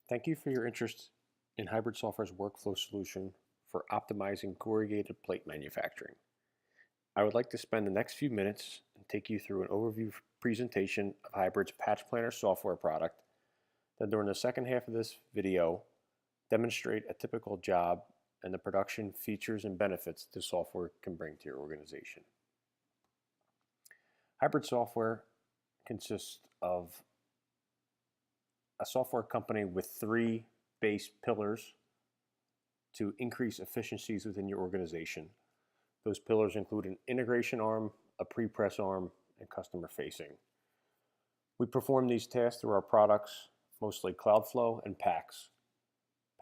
Thank you for your interest in Hybrid Software's workflow solution for optimizing corrugated plate manufacturing. I would like to spend the next few minutes and take you through an overview presentation of Hybrid's PATCHPLANNER software product. Then during the second half of this video, demonstrate a typical job and the production features and benefits this software can bring to your organization. Hybrid software consists of a software company with three base pillars to increase efficiencies within your organization. Those pillars include an integration arm, a pre-press arm, and customer facing. We perform these tasks through our products, mostly CLOUDFLOW and PACS.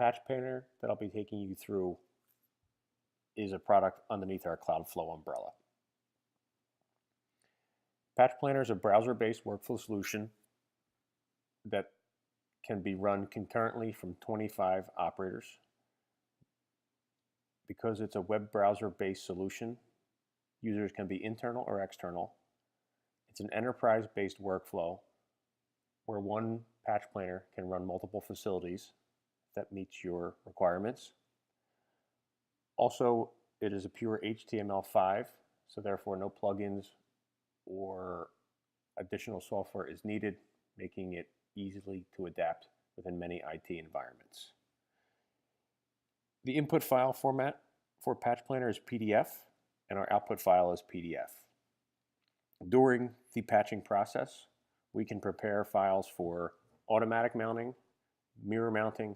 PATCHPLANNER that I'll be taking you through is a product underneath our CLOUDFLOW umbrella. PATCHPLANNER is a browser-based workflow solution that can be run concurrently from 25 operators. Because it's a web browser-based solution, users can be internal or external. It's an enterprise-based workflow where one PATCHPLANNER can run multiple facilities that meets your requirements. Also, it is a pure HTML5, so therefore no plugins or additional software is needed, making it easily to adapt within many IT environments. The input file format for PATCHPLANNER is PDF, and our output file is PDF. During the patching process, we can prepare files for automatic mounting, mirror mounting,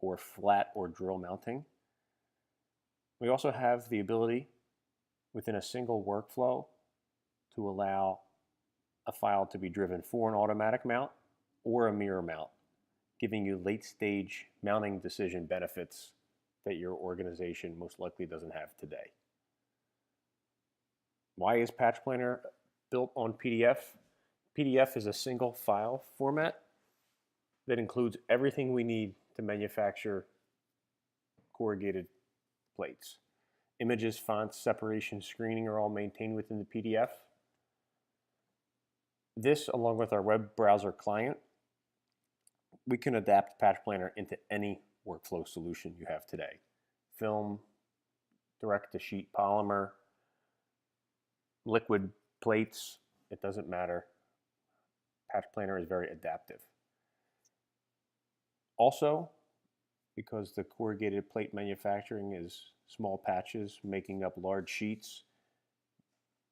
or flat or drill mounting. We also have the ability within a single workflow to allow a file to be driven for an automatic mount or a mirror mount, giving you late-stage mounting decision benefits that your organization most likely doesn't have today. Why is PATCHPLANNER built on PDF? PDF is a single file format that includes everything we need to manufacture corrugated plates. Images, fonts, separation, screening are all maintained within the PDF. This, along with our web browser client, we can adapt PATCHPLANNER into any workflow solution you have today. Film, direct-to-sheet polymer, liquid plates, it doesn't matter. PATCHPLANNER is very adaptive. Also, because the corrugated plate manufacturing is small patches making up large sheets,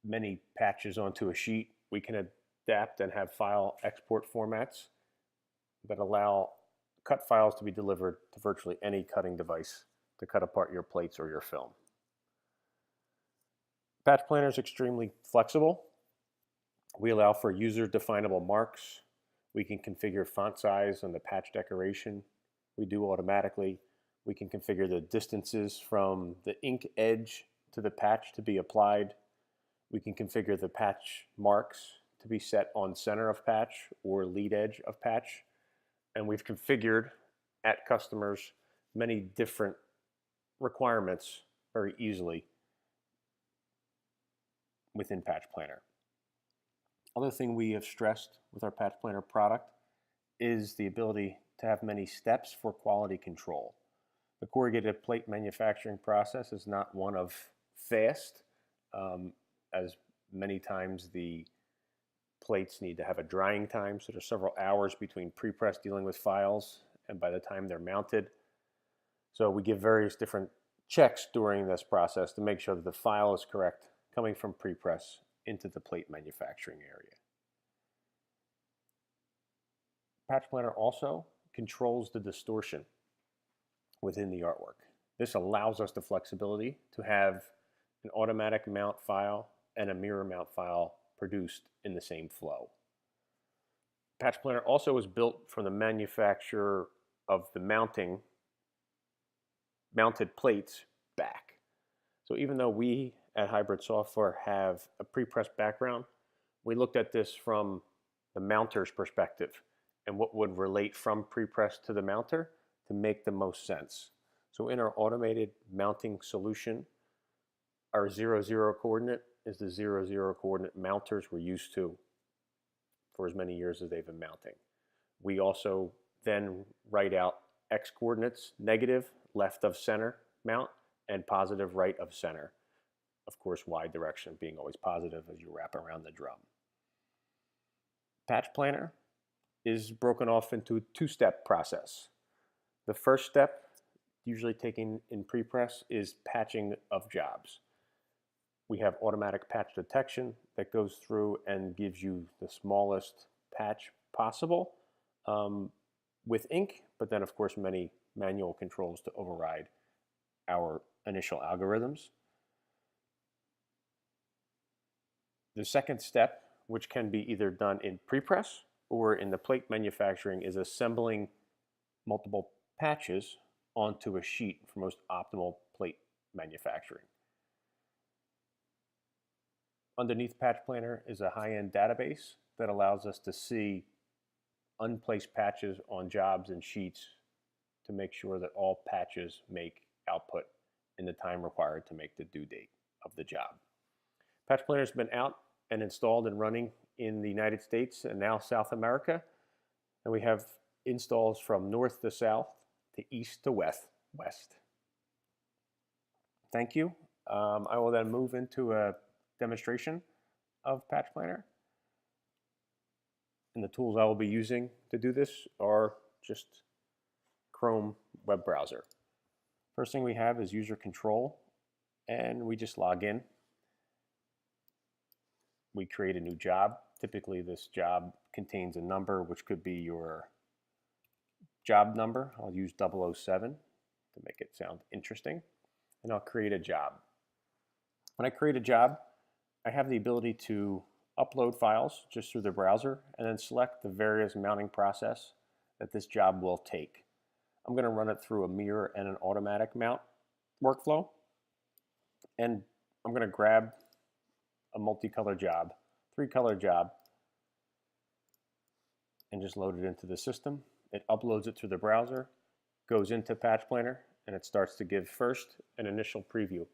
many patches onto a sheet, we can adapt and have file export formats that allow cut files to be delivered to virtually any cutting device to cut apart your plates or your film. PATCHPLANNER is extremely flexible. We allow for user-definable marks. We can configure font size and the patch decoration. We do automatically. We can configure the distances from the ink edge to the patch to be applied. We can configure the patch marks to be set on center of patch or lead edge of patch. And we've configured at customers many different requirements very easily within PATCHPLANNER. Other thing we have stressed with our PATCHPLANNER product is the ability to have many steps for quality control. The corrugated plate manufacturing process is not one of fast, as many times the plates need to have a drying time, so there's several hours between pre-press dealing with files and by the time they're mounted. So we give various different checks during this process to make sure that the file is correct coming from pre-press into the plate manufacturing area. PATCHPLANNER also controls the distortion within the artwork. This allows us the flexibility to have an automatic mount file and a mirror mount file produced in the same flow. PATCHPLANNER also is built from the manufacturer of the mounted plates back. So even though we at Hybrid Software have a pre-pressed background, we looked at this from the mounter's perspective and what would relate from pre-press to the mounter to make the most sense. So in our automated mounting solution, our 0,0 coordinate is the 0,0 coordinate mounters we're used to for as many years as they've been mounting. We also then write out X coordinates, negative, left of center mount, and positive, right of center. Of course, Y direction being always positive as you wrap around the drum. Patch Planner is broken off into a two-step process. The first step, usually taken in pre-press, is patching of jobs. We have automatic patch detection that goes through and gives you the smallest patch possible with ink, but then of course many manual controls to override our initial algorithms. The second step, which can be either done in pre-press or in the plate manufacturing, is assembling multiple patches onto a sheet for most optimal plate manufacturing. Underneath Patch Planner is a high-end database that allows us to see unplaced patches on jobs and sheets to make sure that all patches make output in the time required to make the due date of the job. Patch Planner has been out and installed and running in the United States and now South America, and we have installs from north to south to east to west. Thank you. I will then move into a demonstration of Patch Planner. And the tools I will be using to do this are just Chrome web browser. First thing we have is user control, and we just log in. We create a new job. Typically this job contains a number, which could be your job number. I'll use 007 to make it sound interesting, and I'll create a job. When I create a job, I have the ability to upload files just through the browser and then select the various mounting process that this job will take. I'm going to run it through a mirror and an automatic mount workflow, and I'm going to grab a multicolor job, 3-color job, and just load it into the system. It uploads it through the browser, goes into Patch Planner, and it starts to give first an initial preview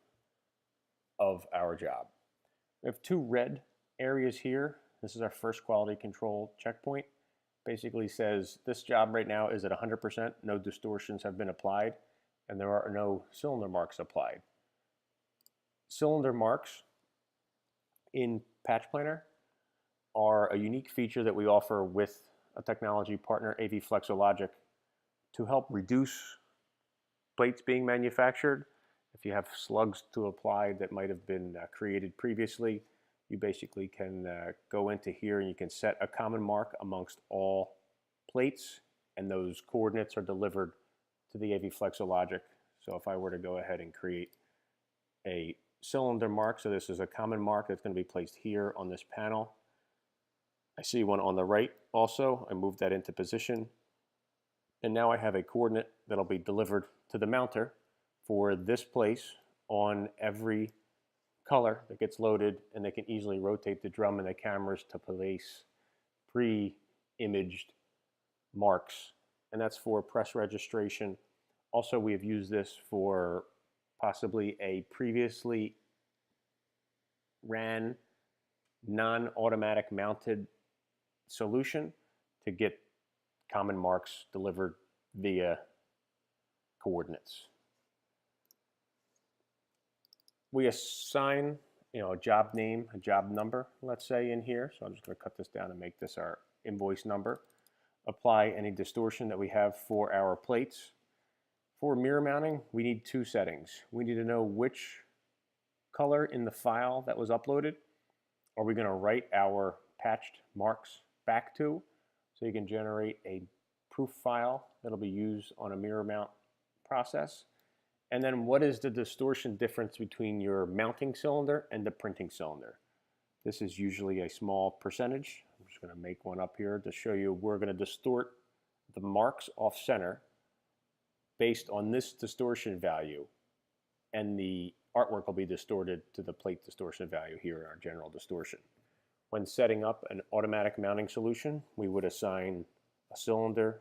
of our job. We have 2 red areas here. This is our first quality control checkpoint. Basically says this job right now is at 100%, no distortions have been applied, and there are no cylinder marks applied. Cylinder marks in Patch Planner are a unique feature that we offer with a technology partner, AV Flexo Logic, to help reduce plates being manufactured. If you have slugs to apply that might have been created previously, you basically can go into here and you can set a common mark amongst all plates, and those coordinates are delivered to the AV Flexo Logic. So if I were to go ahead and create a cylinder mark, so this is a common mark that's going to be placed here on this panel. I see one on the right also. I move that into position, and now I have a coordinate that'll be delivered to the mounter for this place on every color that gets loaded, and they can easily rotate the drum and the cameras to place pre-imaged marks, and that's for press registration. Also, we have used this for possibly a previously ran non-automatic mounted solution to get common marks delivered via coordinates. We assign, a job name, a job number, let's say, in here. So I'm just going to cut this down and make this our invoice number. Apply any distortion that we have for our plates. For mirror mounting, we need 2 settings. We need to know which color in the file that was uploaded are we going to write our patched marks back to, so you can generate a proof file that'll be used on a mirror mount process. And then what is the distortion difference between your mounting cylinder and the printing cylinder? This is usually a small percentage. I'm just going to make one up here to show you we're going to distort the marks off center based on this distortion value, and the artwork will be distorted to the plate distortion value here in our general distortion. When setting up an automatic mounting solution, we would assign a cylinder,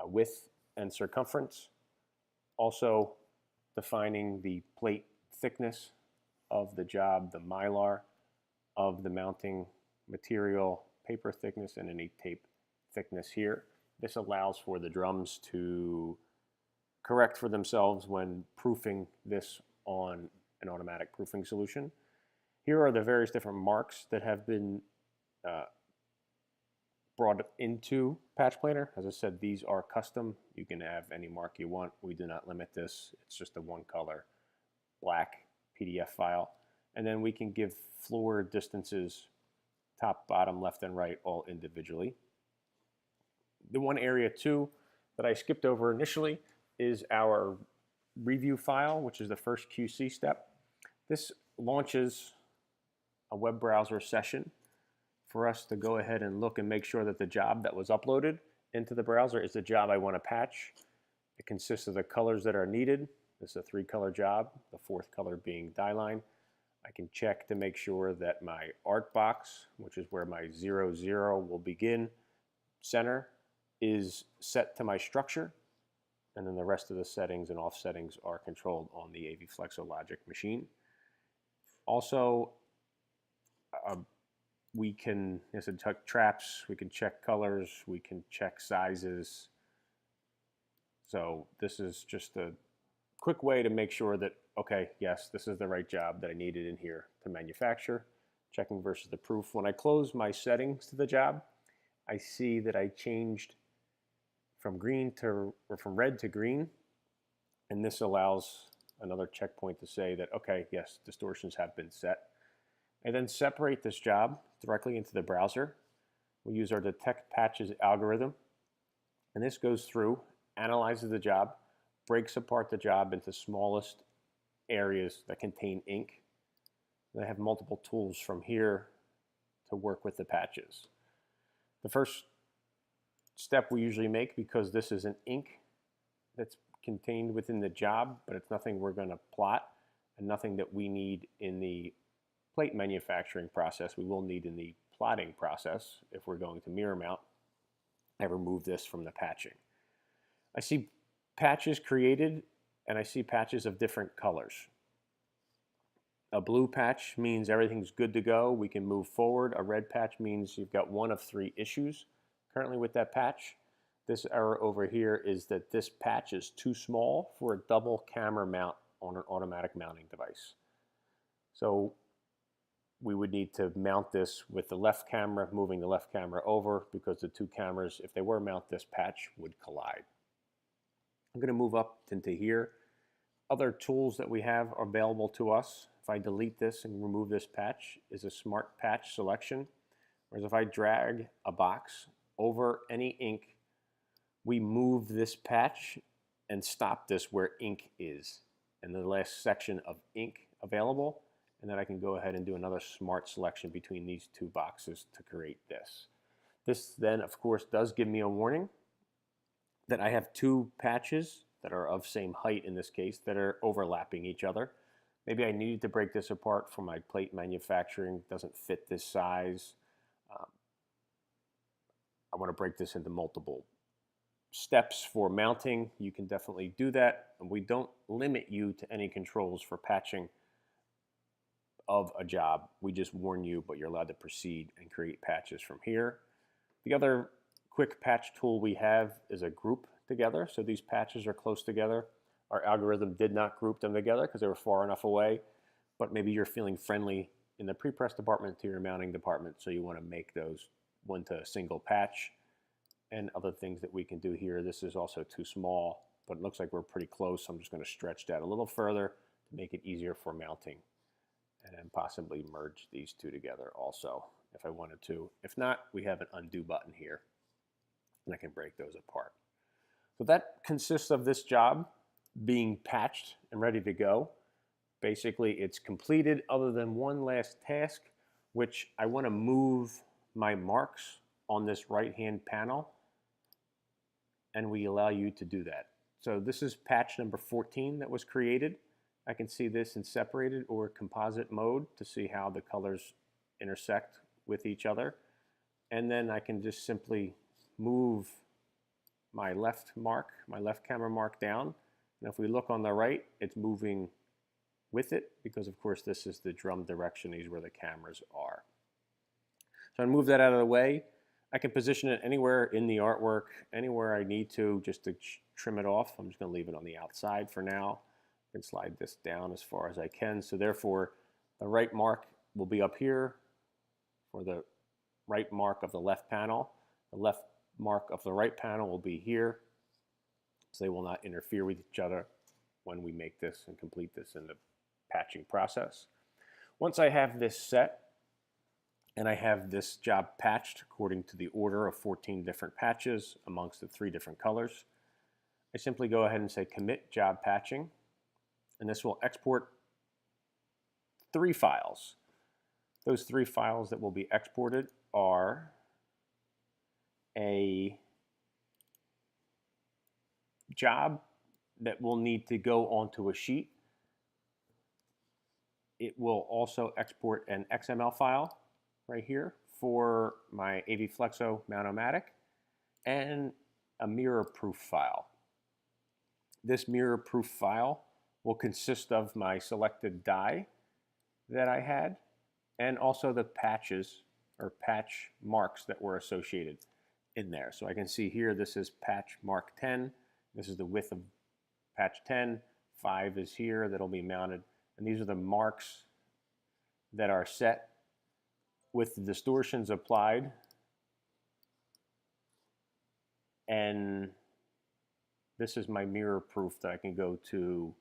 width and circumference, also defining the plate thickness of the job, the mylar of the mounting material, paper thickness, and any tape thickness here. This allows for the drums to correct for themselves when proofing this on an automatic proofing solution. Here are the various different marks that have been brought into PatchPlanner. As I said, these are custom. You can have any mark you want. We do not limit this. It's just a one color black PDF file. And then we can give floor distances, top, bottom, left, and right, all individually. The one area too that I skipped over initially is our review file, which is the first QC step. This launches a web browser session for us to go ahead and look and make sure that the job that was uploaded into the browser is the job I want to patch. It consists of the colors that are needed. This is a 3-color job, the 4th color being die line. I can check to make sure that my art box, which is where my 0, 0 will begin, center, is set to my structure. And then the rest of the settings and off settings are controlled on the AV Flexo Logic machine. Also, we can, as I said, check traps, we can check colors, we can check sizes. So this is just a quick way to make sure that, okay, yes, this is the right job that I needed in here to manufacture. Checking versus the proof. When I close my settings to the job, I see that I changed from red to green, and this allows another checkpoint to say that, okay, yes, distortions have been set. I then separate this job directly into the browser. We use our detect patches algorithm, and this goes through, analyzes the job, breaks apart the job into smallest areas that contain ink. And I have multiple tools from here to work with the patches. The first step we usually make, because this is an ink that's contained within the job, but it's nothing we're going to plot and nothing that we need in the plate manufacturing process. We will need in the plotting process if we're going to mirror mount. I remove this from the patching. I see patches created, and I see patches of different colors. A blue patch means everything's good to go. We can move forward. A red patch means you've got 1 of 3 issues currently with that patch. This error over here is that this patch is too small for a double camera mount on an automatic mounting device. So we would need to mount this with the left camera, moving the left camera over, because the 2 cameras, if they were mount this patch, would collide. I'm going to move up into here. Other tools that we have are available to us. If I delete this and remove this patch, is a smart patch selection. Whereas if I drag a box over any ink, we move this patch and stop this where ink is, and the last section of ink available, and then I can go ahead and do another smart selection between these 2 boxes to create this. This then, of course, does give me a warning that I have 2 patches that are of same height in this case that are overlapping each other. Maybe I needed to break this apart for my plate manufacturing. It doesn't fit this size. I want to break this into multiple steps for mounting. You can definitely do that, and we don't limit you to any controls for patching of a job. We just warn you, but you're allowed to proceed and create patches from here. The other quick patch tool we have is a group together. So these patches are close together. Our algorithm did not group them together because they were far enough away, but maybe you're feeling friendly in the pre-press department to your mounting department, so you want to make those one to a single patch. And other things that we can do here. This is also too small, but it looks like we're pretty close. So I'm just going to stretch that a little further to make it easier for mounting, and then possibly merge these 2 together also if I wanted to. If not, we have an undo button here, and I can break those apart. So that consists of this job being patched and ready to go. Basically, it's completed other than one last task, which I want to move my marks on this right-hand panel, and we allow you to do that. So this is patch number 14 that was created. I can see this in separated or composite mode to see how the colors intersect with each other. And then I can just simply move my left camera mark down. And if we look on the right, it's moving with it, because of course this is the drum direction. These are where the cameras are. So I move that out of the way. I can position it anywhere in the artwork, anywhere I need to, just to trim it off. I'm just going to leave it on the outside for now. I can slide this down as far as I can. So therefore, the right mark will be up here for the right mark of the left panel. The left mark of the right panel will be here. So they will not interfere with each other when we make this and complete this in the patching process. Once I have this set, and I have this job patched according to the order of 14 different patches amongst the 3 different colors, I simply go ahead and say commit job patching, and this will export 3 files. Those 3 files that will be exported are a job that will need to go onto a sheet. It will also export an XML file right here for my AV Flexo Mount-O-Matic, and a mirror-proof file. This mirror-proof file will consist of my selected die that I had, and also the patches or patch marks that were associated in there. So I can see here, this is patch mark 10. This is the width of patch 10. 5 is here that'll be mounted. And these are the marks that are set with the distortions applied, and this is my mirror proof that I can go to,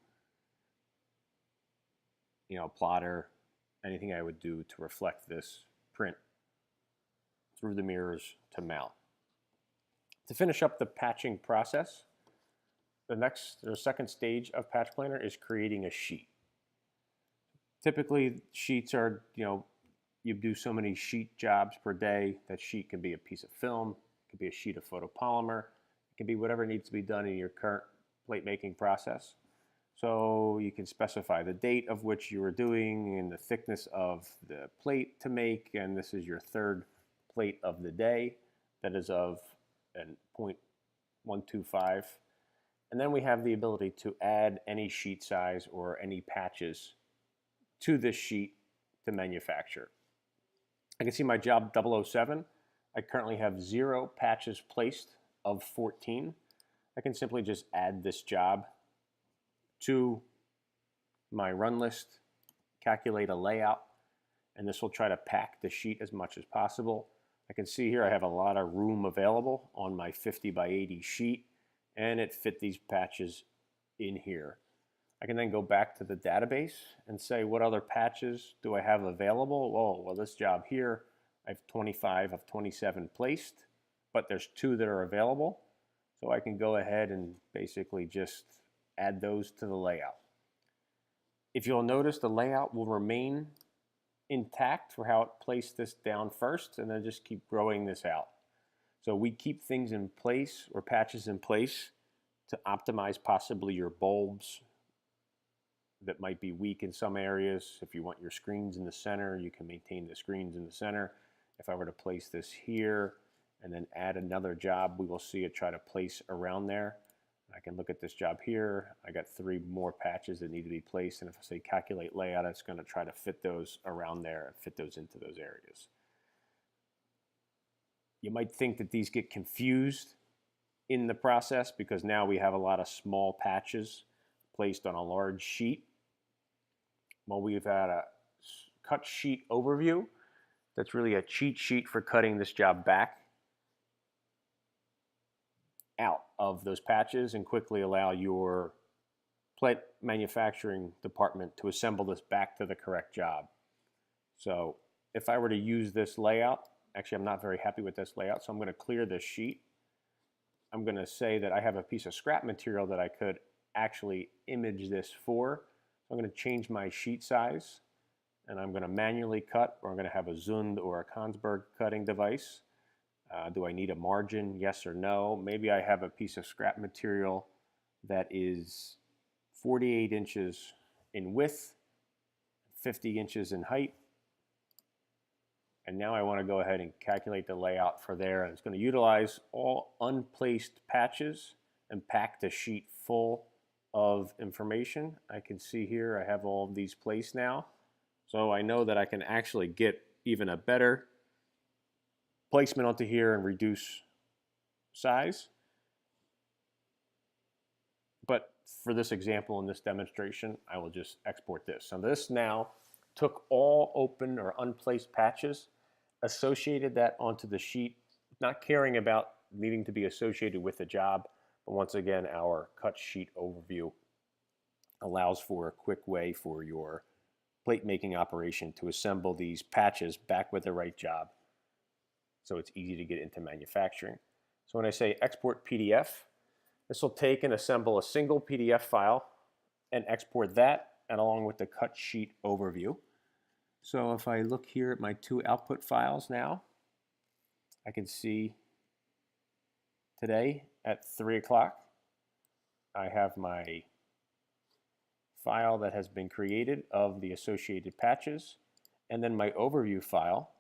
plotter, anything I would do to reflect this print through the mirrors to mount. To finish up the patching process, the second stage of PatchPlanner is creating a sheet. Typically, sheets are, you do so many sheet jobs per day. That sheet can be a piece of film, it can be a sheet of photopolymer, it can be whatever needs to be done in your current plate making process. So you can specify the date of which you are doing and the thickness of the plate to make, and this is your 3rd plate of the day that is of an 0.125. And then we have the ability to add any sheet size or any patches to this sheet to manufacture. I can see my job 007. I currently have 0 patches placed of 14. I can simply just add this job to my run list, calculate a layout, and this will try to pack the sheet as much as possible. I can see here I have a lot of room available on my 50 by 80 sheet, and it fit these patches in here. I can then go back to the database and say, what other patches do I have available? Well, this job here, I have 25 of 27 placed, but there's 2 that are available. So I can go ahead and basically just add those to the layout. If you'll notice, the layout will remain intact for how it placed this down first, and then just keep growing this out. So we keep things in place, or patches in place, to optimize possibly your bulbs that might be weak in some areas. If you want your screens in the center, you can maintain the screens in the center. If I were to place this here and then add another job, we will see it try to place around there. I can look at this job here. I got 3 more patches that need to be placed, and if I say calculate layout, it's going to try to fit those around there and fit those into those areas. You might think that these get confused in the process because now we have a lot of small patches placed on a large sheet. Well, we've had a cut sheet overview. That's really a cheat sheet for cutting this job back out of those patches and quickly allow your plate manufacturing department to assemble this back to the correct job. So if I were to use this layout, actually I'm not very happy with this layout, so I'm going to clear this sheet. I'm going to say that I have a piece of scrap material that I could actually image this for. So I'm going to change my sheet size, and I'm going to manually cut, or I'm going to have a Zund or a Kongsberg cutting device. Do I need a margin? Yes or no? Maybe I have a piece of scrap material that is 48 inches in width, 50 inches in height. And now I want to go ahead and calculate the layout for there. And it's going to utilize all unplaced patches and pack the sheet full of information. I can see here I have all of these placed now. So I know that I can actually get even a better placement onto here and reduce size. But for this example in this demonstration, I will just export this. So this now took all open or unplaced patches, associated that onto the sheet, not caring about needing to be associated with the job, but once again, our cut sheet overview allows for a quick way for your plate making operation to assemble these patches back with the right job, so it's easy to get into manufacturing. So when I say export PDF, this will take and assemble a single PDF file and export that, and along with the cut sheet overview. So if I look here at my two output files now, I can see today at 3 o'clock, I have my file that has been created of the associated patches, and then my overview file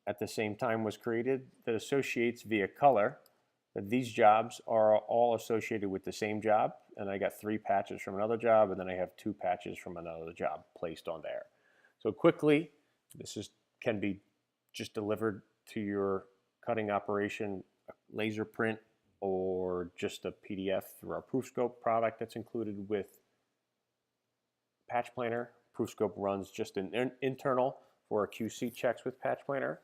at the same time was created that associates via color that these jobs are all associated with the same job, and I got 3 patches from another job, and then I have 2 patches from another job placed on there. So quickly, this can be just delivered to your cutting operation, a laser print, or just a PDF through our ProofScope product that's included with PatchPlanner. ProofScope runs just an internal for our QC checks with PatchPlanner.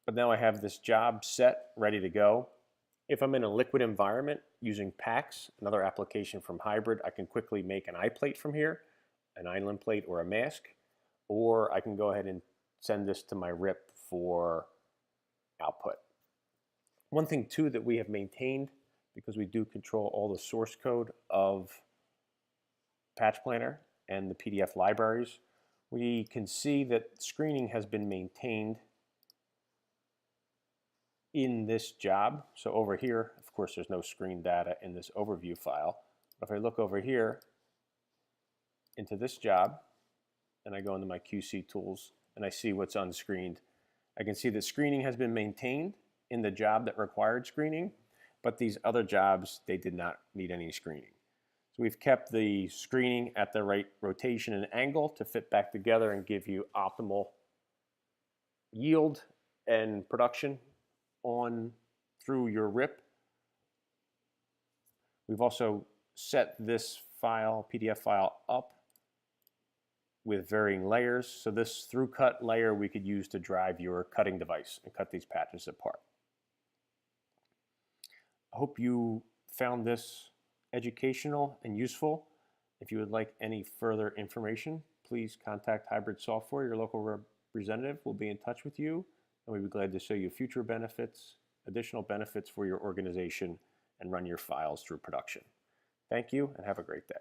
But now I have this job set, ready to go. If I'm in a liquid environment using packs, another application from Hybrid, I can quickly make an I-plate from here, an island plate or a mask, or I can go ahead and send this to my RIP for output. One thing too that we have maintained, because we do control all the source code of PatchPlanner and the PDF libraries, we can see that screening has been maintained in this job. So over here, of course, there's no screen data in this overview file. If I look over here into this job, and I go into my QC tools, and I see what's unscreened, I can see that screening has been maintained in the job that required screening, but these other jobs, they did not need any screening. So we've kept the screening at the right rotation and angle to fit back together and give you optimal yield and production on through your RIP. We've also set this file, PDF file, up with varying layers. So this through cut layer we could use to drive your cutting device and cut these patches apart. I hope you found this educational and useful. If you would like any further information, please contact Hybrid Software. Your local representative will be in touch with you, and we'd be glad to show you future benefits, additional benefits for your organization, and run your files through production. Thank you, and have a great day.